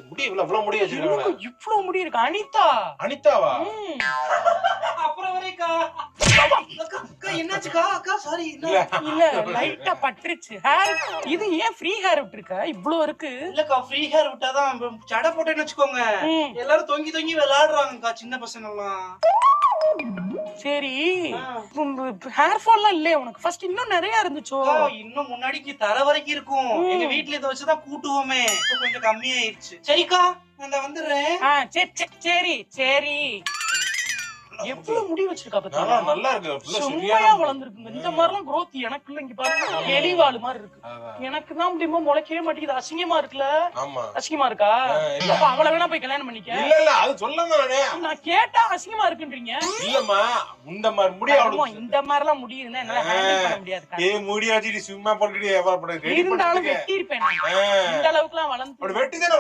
முடி இவ்வளவு முடி வச்சிருக்காங்க. இவ்வளவு முடி இருக்கு. அனிதா. அனிதாவா? அப்புறம் வரைக்கா அக்கா என்னாச்சுக்கா? அக்கா சாரி. இல்ல லைட்டா பட்டுருச்சு ஹேர். இது ஏன் ஃப்ரீ ஹேர் விட்டுருக்க? இவ்ளோ இருக்கு. இல்லக்கா ஃப்ரீ ஹேர் விட்டாதான் ஜடை போட்டேன்னு வச்சுக்கோங்க எல்லாரும் தொங்கி தொங்கி விளையாடுறாங்கக்கா சின்ன பசங்க எல்லாம். சரி ஹேர் ஃபால்லாம் இல்லையா உனக்கு? ஃபர்ஸ்ட் இன்னும் நிறைய இருந்துச்சோ? இன்னும் முன்னாடிக்கு தர வரைக்கும் இருக்கும். எங்க வீட்டுல இதை வச்சுதான் கூட்டுவோமே. இப்ப கொஞ்சம் கம்மியாயிருச்சு. சரிக்கா நான் வந்துடுறேன். சரி சரி. எவ்வளவு முடி வச்சிருக்கா பாத்தீங்களா? நல்லா இருக்கு. சும்மையா வளர்ந்துருக்குங்க. இந்த மாதிரி எல்லாம் growth எனக்கு இல்ல. இங்க பாருங்க எலிவாள் மாதிரி இருக்கு. எனக்கு தான் முடியுமா முளைக்கவே மாட்டேங்குது. அசிங்கமா இருக்குல்ல? ஆமா அசிங்கமா இருக்கா? அப்ப அவளை வேணா போய் கல்யாணம் பண்ணிக்க. இல்ல அது சொல்லாம நான் கேட்டா அசிங்கமா இருக்குன்றீங்க. இல்லம்மா இந்த மாதிரி முடி அவ்வளவு இந்த மாதிரி எல்லாம் முடி இருந்தா என்னால ஹேண்டில் பண்ண முடியாது. முடி வச்சுட்டு சும்மா போட்டுட்டு இருந்தாலும் வெட்டி இருப்பேன். இந்த அளவுக்கு எல்லாம் வளர்ந்து வெட்டி தானே